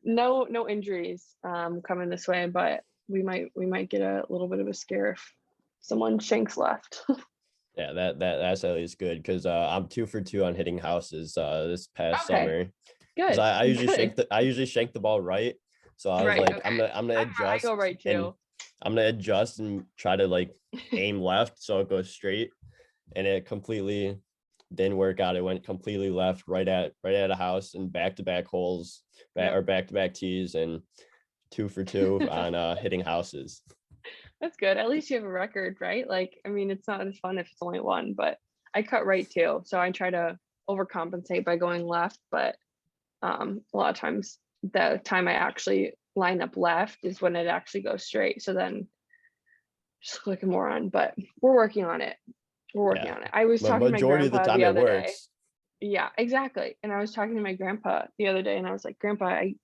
no injuries coming this way, but we might get a little bit of a scare if someone shanks left. Yeah, that's at least good, because I'm 2 for 2 on hitting houses this past summer. Good. I usually shank the ball right. So I was like, okay. I'm gonna adjust. I go right too. I'm gonna adjust and try to like aim left so it goes straight, and it completely didn't work out. It went completely left, right at a house, and back-to-back holes, or back-to-back tees, and 2 for 2 on hitting houses. That's good. At least you have a record, right? Like, I mean, it's not as fun if it's only one, but I cut right too. So I try to overcompensate by going left, but a lot of times the time I actually line up left is when it actually goes straight. So then just like a moron, but we're working on it. I was talking to my grandpa the other day. Yeah, exactly. And I was talking to my grandpa the other day and I was like, Grandpa, I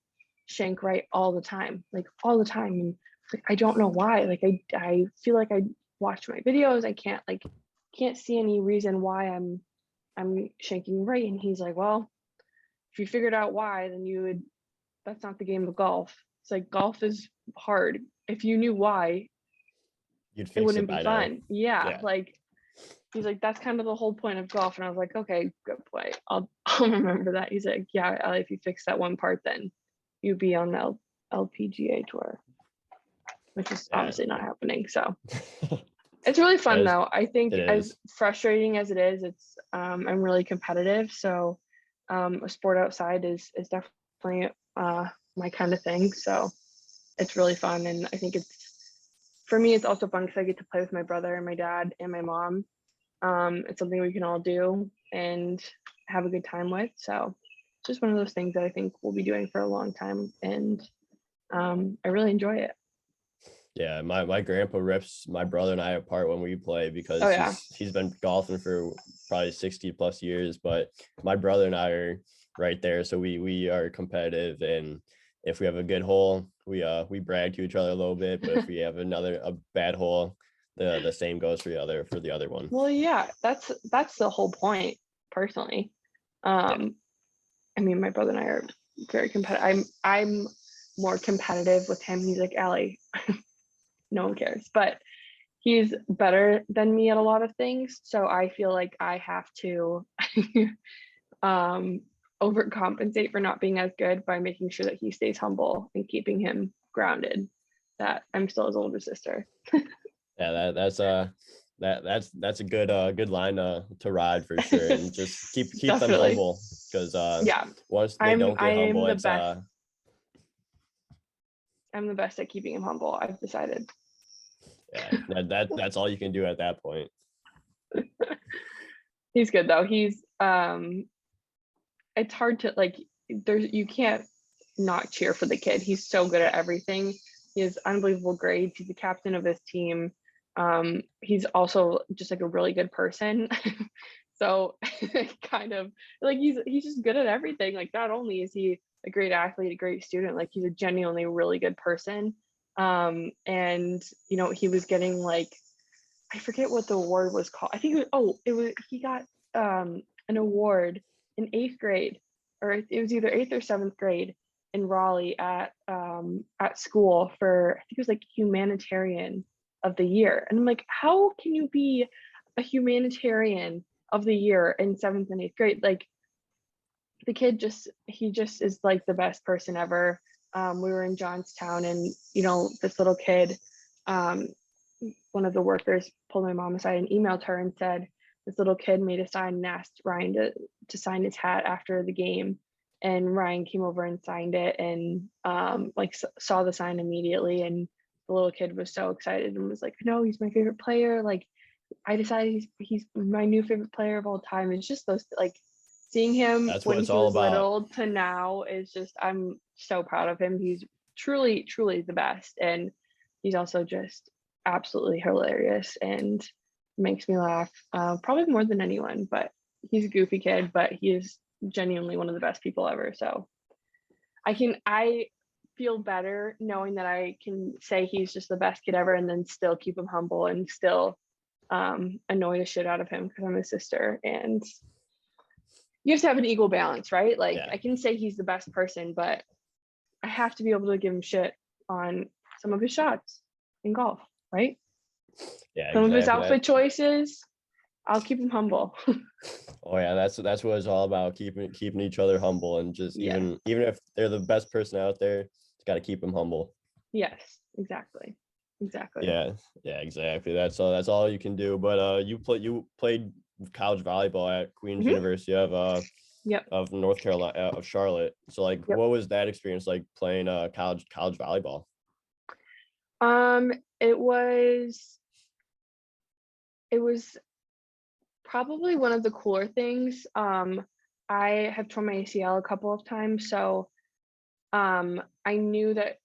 shank right all the time, like all the time. And like, I don't know why. Like I feel like I watch my videos. I can't see any reason why I'm shanking right. And he's like, well, if you figured out why, then you would, that's not the game of golf. It's like golf is hard. If you knew why, You'd it fix it wouldn't be by now. fun. Yeah. Yeah. Like he's like, that's kind of the whole point of golf. And I was like, okay, good point. I'll remember that. He's like, yeah, if you fix that one part, then you'd be on the LPGA tour, which is Yeah. obviously not happening. So it's really fun though. I think It as is. frustrating as it is, it's I'm really competitive. So a sport outside is definitely my kind of thing. So it's really fun. And I think for me, it's also fun because I get to play with my brother and my dad and my mom. It's something we can all do and have a good time with. So it's just one of those things that I think we'll be doing for a long time. And I really enjoy it. Yeah, my grandpa rips my brother and I apart when we play Oh because yeah. he's been golfing for probably 60 plus years, but my brother and I are right there, so we are competitive, and if we have a good hole, we brag to each other a little bit, but if we have a bad hole, the same goes for the other one. Well, yeah, that's the whole point, personally. Yeah. I mean, my brother and I are very competitive. I'm more competitive with him. He's like, Allie, no one cares. But he's better than me at a lot of things. So I feel like I have to um, overcompensate for not being as good by making sure that he stays humble and keeping him grounded, that I'm still his older sister. Yeah, that's a good line to ride for sure, and just keep them Definitely. humble because Yeah. once they don't I get am humble, the it's best. I'm the best at keeping him humble, I've decided. yeah, that's all you can do at that point. He's good though. He's it's hard to like you can't not cheer for the kid. He's so good at everything. He has unbelievable grades. He's the captain of his team. He's also just like a really good person. So kind of like he's just good at everything. Like not only is he a great athlete, a great student, like he's a genuinely really good person. And he was getting like, I forget what the award was called. I think he got an award in 8th grade, or it was either 8th or 7th grade in Raleigh at school for, I think it was like humanitarian of the year. And I'm like, how can you be a humanitarian of the year in 7th and 8th grade? Like the kid he just is like the best person ever. We were in Johnstown and this little kid, um, one of the workers pulled my mom aside and emailed her and said this little kid made a sign and asked Ryan to sign his hat after the game, and Ryan came over and signed it, and saw the sign immediately, and the little kid was so excited and was like, no, he's my favorite player. Like I decided he's my new favorite player of all time. It's just those like seeing him That's what when it's he all was about. little to now is just, I'm so proud of him. He's truly, truly the best. And he's also just absolutely hilarious and makes me laugh, probably more than anyone. But he's a goofy kid, but he is genuinely one of the best people ever. So I feel better knowing that I can say he's just the best kid ever and then still keep him humble and still annoy the shit out of him because I'm his sister. And you have to have an equal balance, right? Like Yeah, I can say he's the best person, but I have to be able to give him shit on some of his shots in golf, right? yeah, Some of his exactly. outfit choices, I'll keep him humble. Oh yeah, that's what it's all about. Keeping each other humble, and just Yeah. even if they're the best person out there, it's got to keep them humble. Yes, exactly. Exactly. Yeah, yeah, exactly. That's all you can do. But you played college volleyball at Queen's Hmm. University Yep. of North Carolina of Charlotte. So like, Yep. what was that experience like playing college volleyball? Um, it was it was probably one of the cooler things. I have torn my ACL a couple of times, so I knew that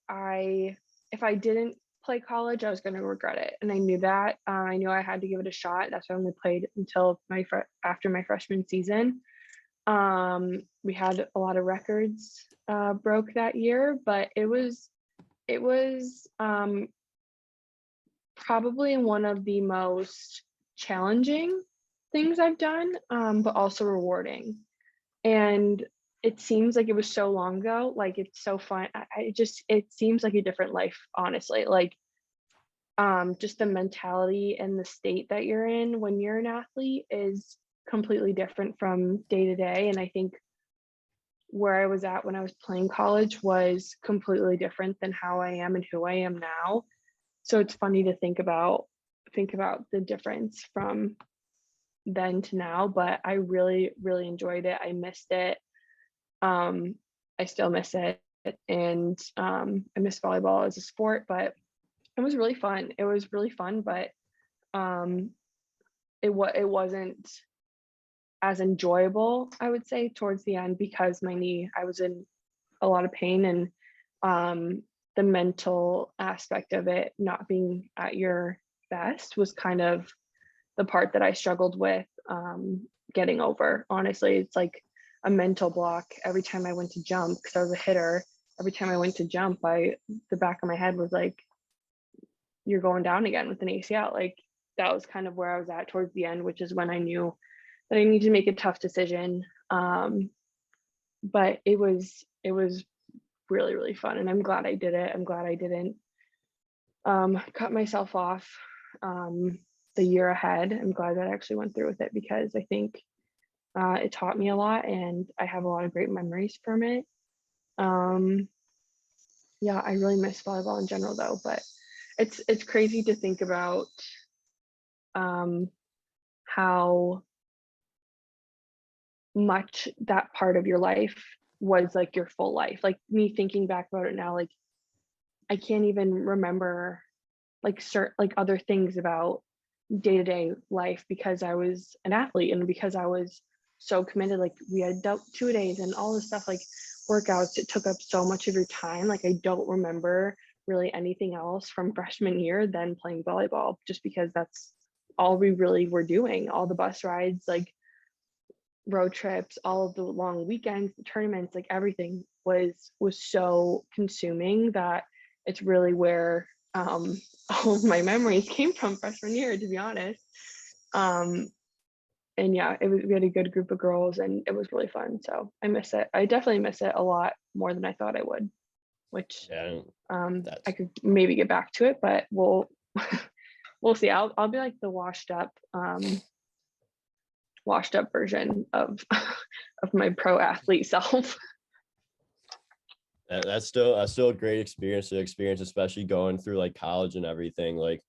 if I didn't play college, I was going to regret it, and I knew that. I knew I had to give it a shot. That's why I only played until after my freshman season. We had a lot of records broke that year, but it was probably one of the most challenging things I've done, but also rewarding. And it seems like it was so long ago, like, it's so fun. It seems like a different life, honestly. Like, just the mentality and the state that you're in when you're an athlete is completely different from day to day. And I think where I was at when I was playing college was completely different than how I am and who I am now. So it's funny to think about the difference from then to now, but I really, really enjoyed it. I missed it. Um, I still miss it, and I miss volleyball as a sport, but it was really fun. It was really fun, but um, it wasn't as enjoyable, I would say, towards the end because my knee. I was in a lot of pain, and the mental aspect of it not being at your best was kind of the part that I struggled with getting over. Honestly, it's like a mental block every time I went to jump because I was a hitter. Every time I went to jump, the back of my head was like, "You're going down again with an ACL." Like that was kind of where I was at towards the end, which is when I knew that I needed to make a tough decision. But it was really, really fun, and I'm glad I did it. I'm glad I didn't cut myself off um, the year ahead. I'm glad that I actually went through with it because I think it taught me a lot, and I have a lot of great memories from it. Um, yeah, I really miss volleyball in general, though. But it's crazy to think about um, how much that part of your life was like your full life. Like me thinking back about it now, like I can't even remember like like other things about day-to-day life because I was an athlete and because I was so committed. Like we had two days and all this stuff, like workouts, it took up so much of your time. Like I don't remember really anything else from freshman year than playing volleyball, just because that's all we really were doing. All the bus rides, like road trips, all of the long weekends, the tournaments, like everything was so consuming that it's really where all of my memories came from freshman year, to be honest. Um, and yeah, we had a good group of girls and it was really fun. So I miss it. I definitely miss it a lot more than I thought I would, which Yeah, I that's could maybe get back to it, but we'll see. I'll be like the washed up version of of my pro athlete self. that's still a great experience to experience, especially going through like college and everything. Like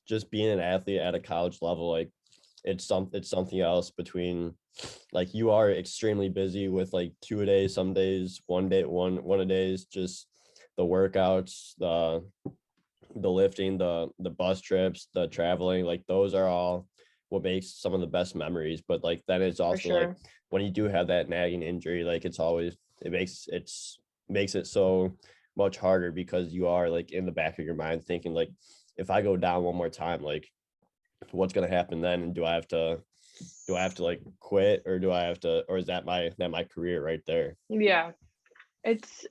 just being an athlete at a college level, like it's something else between like you are extremely busy with like 2 a day, some days, one a days, just the workouts, the lifting, the bus trips, the traveling, like those are all what makes some of the best memories. But like then it's For also like sure. when you do have that nagging injury, like it's always makes it so much harder because you are like in the back of your mind thinking like if I go down one more time, like what's gonna happen then? And do I have to like quit or do I have to or is that my career right there? Yeah. It's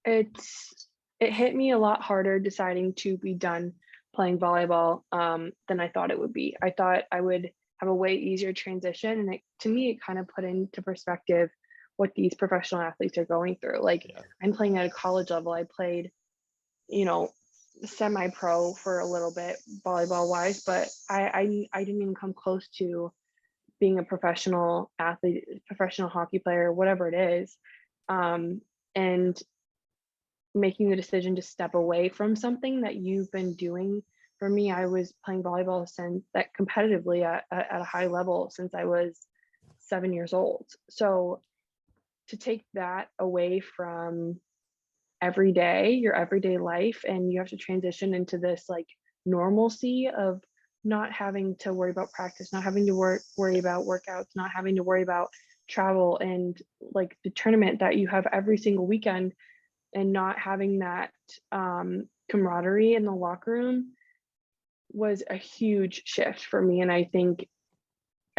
it's it hit me a lot harder deciding to be done playing volleyball than I thought it would be. I thought I would have a way easier transition, and to me, it kind of put into perspective what these professional athletes are going through. Like Yeah. I'm playing at a college level. I played, you know, semi-pro for a little bit volleyball wise, but I didn't even come close to being a professional athlete, professional hockey player, whatever it is. Um, and making the decision to step away from something that you've been doing. For me, I was playing volleyball since that competitively at a high level since I was 7 years old. So to take that away from your everyday life, and you have to transition into this like normalcy of not having to worry about practice, not having to worry about workouts, not having to worry about travel and like the tournament that you have every single weekend, and not having that camaraderie in the locker room was a huge shift for me. And I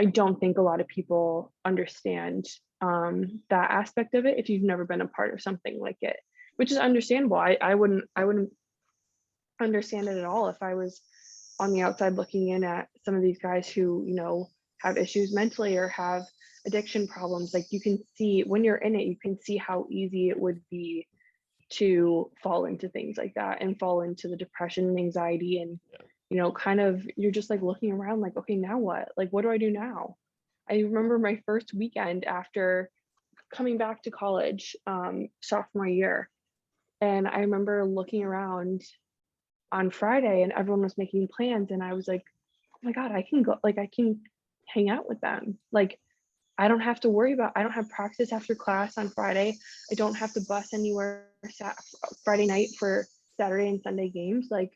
don't think a lot of people understand that aspect of it if you've never been a part of something like it, which is understandable. I wouldn't understand it at all if I was on the outside looking in at some of these guys who, have issues mentally or have addiction problems. Like, you can see when you're in it, you can see how easy it would be to fall into things like that and fall into the depression and anxiety and kind of you're just like looking around like, okay, now what? Like, what do I do now? I remember my first weekend after coming back to college, sophomore year, and I remember looking around on Friday and everyone was making plans and I was like, oh my God, I can go, like, I can hang out with them. Like, I don't have to worry about, I don't have practice after class on Friday. I don't have to bus anywhere Friday night for Saturday and Sunday games. Like,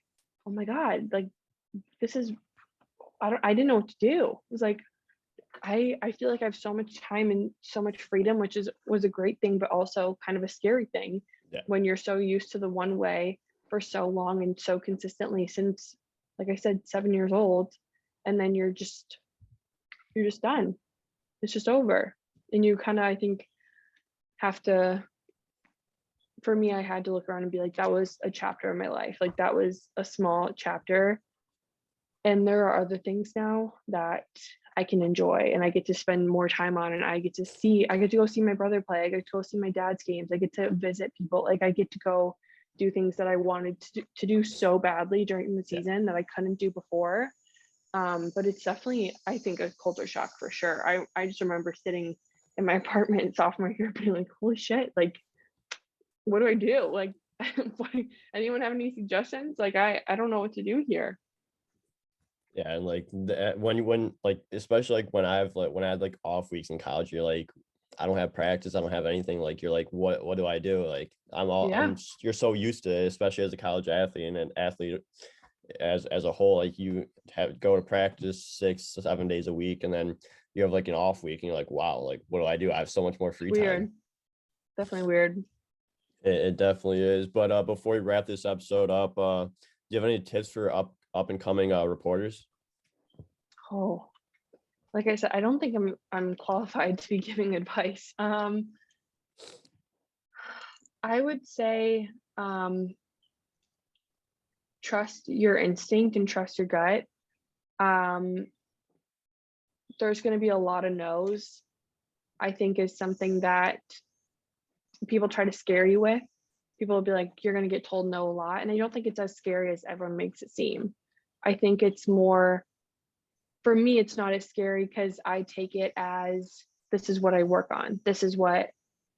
oh my God, like, this is, I didn't know what to do. It was like, I feel like I have so much time and so much freedom, which was a great thing, but also kind of a scary thing Yeah. when you're so used to the one way for so long and so consistently since, like I said, 7 years old, and then you're just done. It's just over. And you kind of, I think, have to, for me, I had to look around and be like, that was a chapter in my life. Like, that was a small chapter. And there are other things now that I can enjoy and I get to spend more time on, and I get to go see my brother play. I get to go see my dad's games. I get to visit people. Like, I get to go do things that I wanted to do so badly during the season that I couldn't do before. But it's definitely, I think, a culture shock for sure. I just remember sitting in my apartment sophomore year being like, holy shit, like, what do I do? Like, anyone have any suggestions? Like, I don't know what to do here. Yeah, and like when like especially like when I had like off weeks in college, you're like, I don't have practice, I don't have anything. Like, you're like, what do I do? Like, Yeah, you're so used to it, especially as a college athlete and an athlete as a whole. Like, you have go to practice 6 to 7 days a week, and then you have like an off week, and you're like, wow, like, what do I do? I have so much more free time. weird. Definitely weird. It definitely is. But before we wrap this episode up, do you have any tips for up and coming reporters? Oh, like I said, I don't think I'm qualified to be giving advice. I would say, trust your instinct and trust your gut. Um, there's going to be a lot of no's, I think, is something that people try to scare you with. People will be like, you're going to get told no a lot. And I don't think it's as scary as everyone makes it seem. I think it's more, for me, it's not as scary because I take it as, this is what I work on. This is what,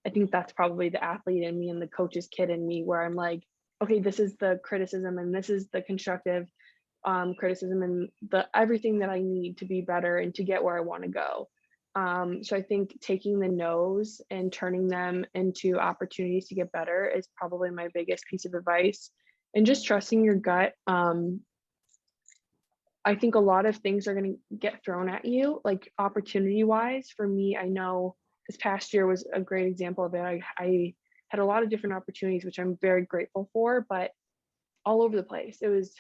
I think that's probably the athlete in me and the coach's kid in me, where I'm like, okay, this is the criticism and this is the constructive criticism and the everything that I need to be better and to get where I want to go. So I think taking the no's and turning them into opportunities to get better is probably my biggest piece of advice. And just trusting your gut. I think a lot of things are going to get thrown at you, like opportunity wise. For me, I know this past year was a great example of it. I had a lot of different opportunities, which I'm very grateful for, but all over the place. It was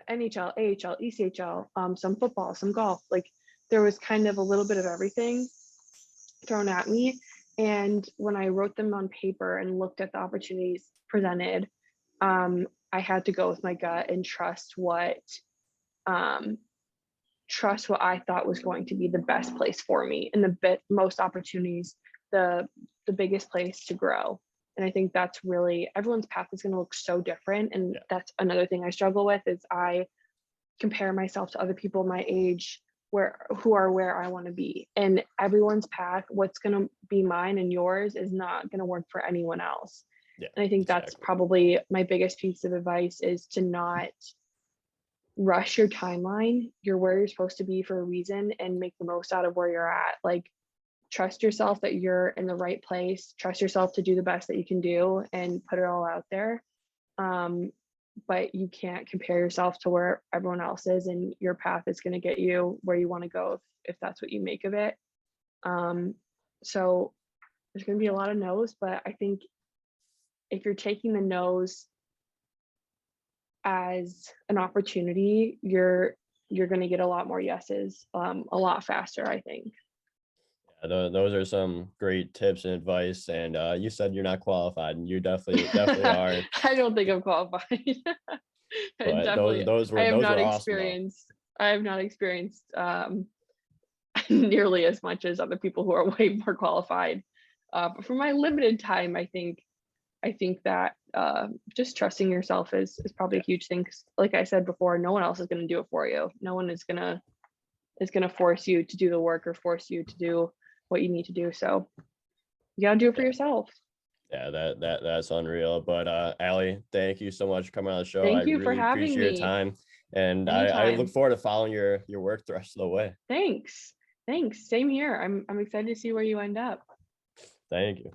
NHL, AHL, ECHL, some football, some golf. Like, there was kind of a little bit of everything thrown at me. And when I wrote them on paper and looked at the opportunities presented, I had to go with my gut and um, trust what I thought was going to be the best place for me and the most opportunities, the biggest place to grow. And I think that's really, everyone's path is going to look so different. And that's another thing I struggle with, is I compare myself to other people my age who are where I want to be. And everyone's path, what's going to be mine and yours is not going to work for anyone else. Yeah, And I think that's exactly. probably my biggest piece of advice, is to not rush your timeline. You're where you're supposed to be for a reason, and make the most out of where you're at. Like, trust yourself that you're in the right place, trust yourself to do the best that you can do and put it all out there. But you can't compare yourself to where everyone else is, and your path is going to get you where you want to go if that's what you make of it. So there's going to be a lot of no's, but I think if you're taking the no's as an opportunity, you're going to get a lot more yeses, a lot faster, I think. Those are some great tips and advice. And you said you're not qualified, and you definitely are. I don't think I'm qualified. But Definitely, I have those not were awesome though. experienced. I have not experienced nearly as much as other people who are way more qualified. But for my limited time, I think that just trusting yourself is probably Yeah, a huge thing. 'Cause like I said before, no one else is going to do it for you. No one is gonna force you to do the work or force you to do what you need to do. So you gotta do it for yeah, yourself. yeah. That's unreal. But Allie, thank you so much for coming on the show. I Thank you for really having appreciate your me. time, and I look Anytime. forward to following your work the rest of the way. Thanks. Thanks. Same here. I'm excited to see where you end up. Thank you.